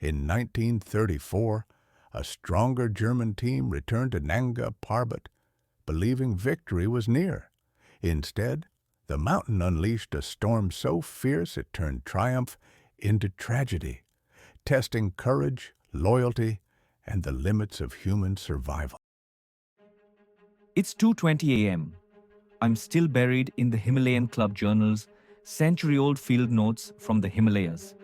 In 1934, a stronger German team returned to Nanga Parbat, believing victory was near. Instead, the mountain unleashed a storm so fierce it turned triumph into tragedy, testing courage, loyalty, and the limits of human survival. It's 2:20 a.m. I'm still buried in the Himalayan Club Journals, century-old field notes from the Himalayas.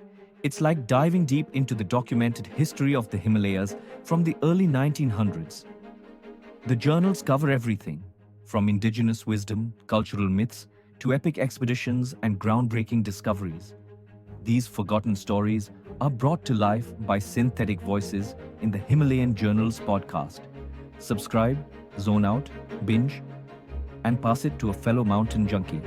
It's like diving deep into the documented history of the Himalayas from the early 1900s. The journals cover everything, from indigenous wisdom, cultural myths, to epic expeditions and groundbreaking discoveries. These forgotten stories are brought to life by synthetic voices in the Himalayan Journals podcast. Subscribe, zone out, binge, and pass it to a fellow mountain junkie.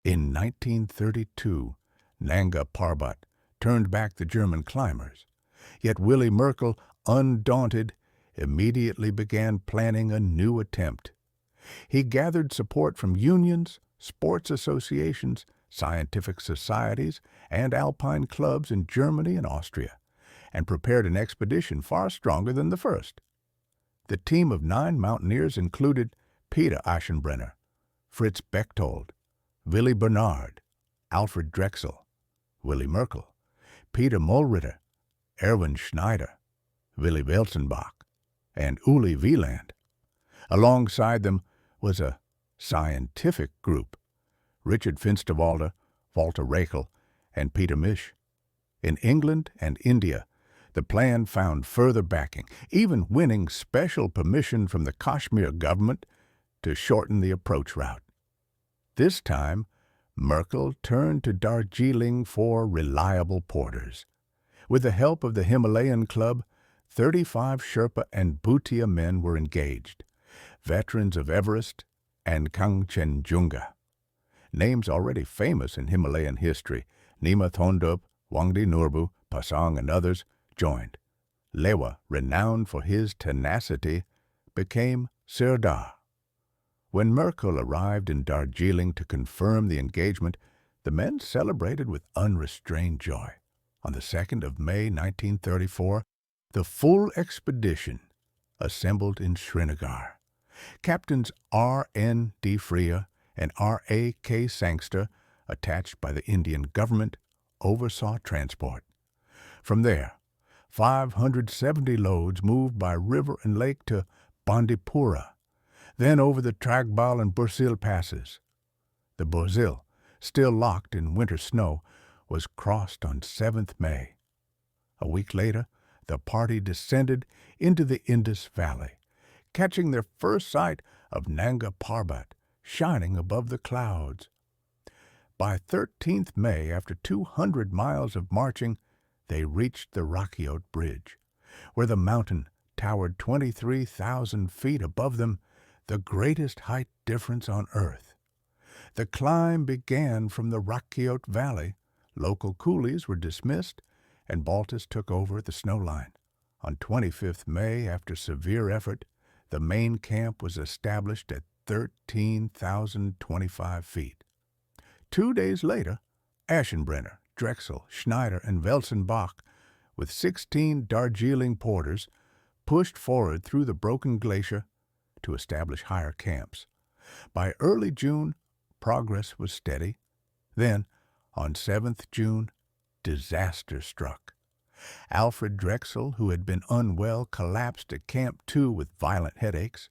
In 1932, Nanga Parbat turned back the German climbers. Yet Willy Merkl, undaunted, immediately began planning a new attempt. He gathered support from unions, sports associations, scientific societies, and alpine clubs in Germany and Austria, and prepared an expedition far stronger than the first. The team of 9 mountaineers included Peter Aschenbrenner, Fritz Bechtold, Willy Bernard, Alfred Drexel, Willy Merkl, Peter Mollritter, Erwin Schneider, Willy Welzenbach, and Uli Wieland. Alongside them was a scientific group, Richard Finsterwalder, Walter Rakel, and Peter Misch. In England and India, the plan found further backing, even winning special permission from the Kashmir government to shorten the approach route. This time, Merkl turned to Darjeeling for reliable porters. With the help of the Himalayan Club, 35 Sherpa and Bhutia men were engaged, veterans of Everest and Kangchenjunga. Names already famous in Himalayan history, Nima Thondup, Wangdi Nurbu, Pasang, and others, joined. Lewa, renowned for his tenacity, became Sirdar. When Merkl arrived in Darjeeling to confirm the engagement, the men celebrated with unrestrained joy. On the 2nd of May 1934, the full expedition assembled in Srinagar. Captains R.N. De Freer and R.A.K. Sangster, attached by the Indian government, oversaw transport. From there, 570 loads moved by river and lake to Bandipura, then over the Tragbal and Bursil passes. The Bursil, still locked in winter snow, was crossed on 7th May. A week later, the party descended into the Indus Valley, catching their first sight of Nanga Parbat shining above the clouds. By 13th May, after 200 miles of marching, they reached the Rakiot Bridge, where the mountain towered 23,000 feet above them, the greatest height difference on Earth. The climb began from the Rakiot Valley. Local coolies were dismissed, and Baltus took over the snow line. On 25th May, after severe effort, the main camp was established at 13,025 feet. 2 days later, Aschenbrenner, Drexel, Schneider, and Welzenbach, with 16 Darjeeling porters, pushed forward through the broken glacier to establish higher camps. By early June, progress was steady. Then, on 7th June, disaster struck. Alfred Drexel, who had been unwell, collapsed at Camp 2 with violent headaches.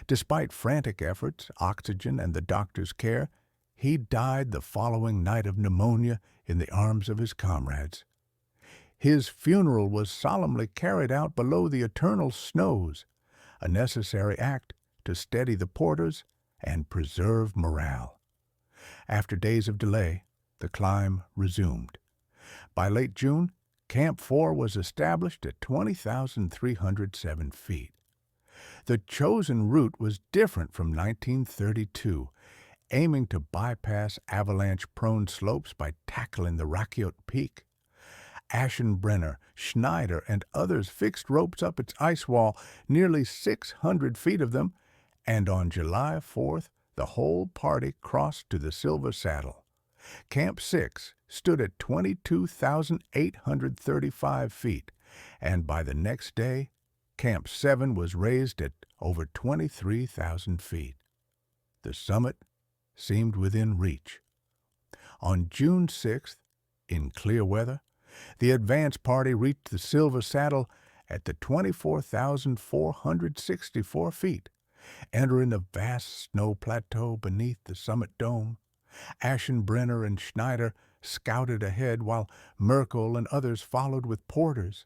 Despite frantic efforts, oxygen, and the doctor's care, he died the following night of pneumonia in the arms of his comrades. His funeral was solemnly carried out below the eternal snows, a necessary act to steady the porters and preserve morale. After days of delay, the climb resumed. By late June, Camp 4 was established at 20,307 feet. The chosen route was different from 1932, aiming to bypass avalanche-prone slopes by tackling the Rakiot Peak. Aschenbrenner, Schneider, and others fixed ropes up its ice wall, nearly 600 feet of them, and on July 4th, the whole party crossed to the Silver Saddle. Camp 6, stood at 22,835 feet, and by the next day, Camp 7 was raised at over 23,000 feet. The summit seemed within reach. On June 6th, in clear weather, the advance party reached the Silver Saddle at the 24,464 feet, entering the vast snow plateau beneath the summit dome. Aschenbrenner and Schneider scouted ahead while Merkl and others followed with porters.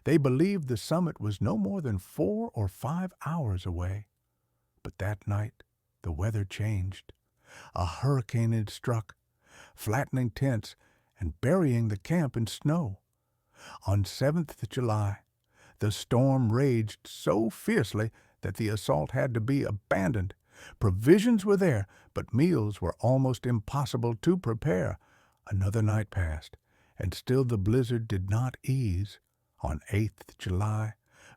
They believed the summit was no more than 4 or 5 hours away. But that night, the weather changed. A hurricane had struck, flattening tents and burying the camp in snow. On 7th July, the storm raged so fiercely that the assault had to be abandoned. Provisions were there, but meals were almost impossible to prepare. Another night passed, and still the blizzard did not ease. On 8th July,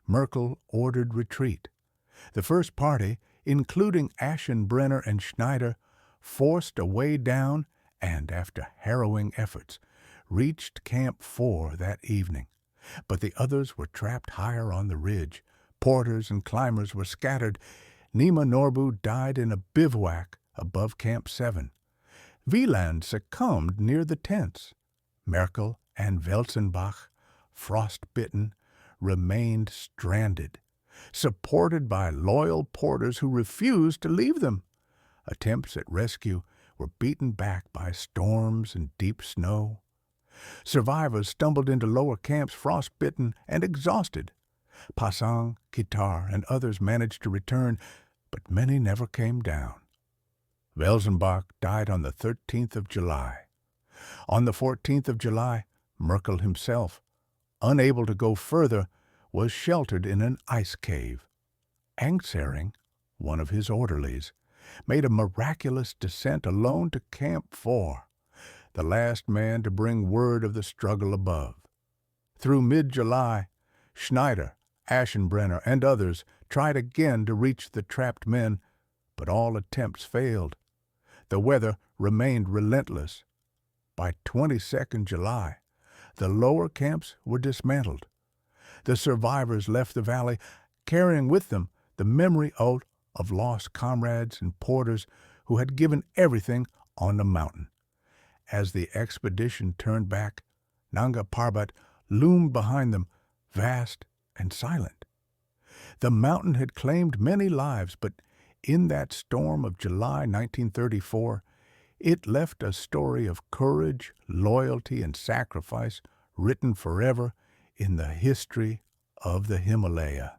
Merkl ordered retreat. The first party, including Aschenbrenner and Schneider, forced a way down and, after harrowing efforts, reached Camp 4 that evening. But the others were trapped higher on the ridge. Porters and climbers were scattered. Nima Norbu died in a bivouac above Camp 7. Wieland succumbed near the tents. Merkl and Welzenbach, frostbitten, remained stranded, supported by loyal porters who refused to leave them. Attempts at rescue were beaten back by storms and deep snow. Survivors stumbled into lower camps frostbitten and exhausted. Pasang, Kitar, and others managed to return, but many never came down. Welzenbach died on the 13th of July. On the 14th of July, Merkl himself, unable to go further, was sheltered in an ice cave. Angsering, one of his orderlies, made a miraculous descent alone to Camp 4, the last man to bring word of the struggle above. Through mid-July, Schneider, Aschenbrenner, and others tried again to reach the trapped men, but all attempts failed. The weather remained relentless. By 22nd July, the lower camps were dismantled. The survivors left the valley, carrying with them the memory of lost comrades and porters who had given everything on the mountain. As the expedition turned back, Nanga Parbat loomed behind them, vast and silent. The mountain had claimed many lives, but in that storm of July 1934, it left a story of courage, loyalty, and sacrifice written forever in the history of the Himalaya.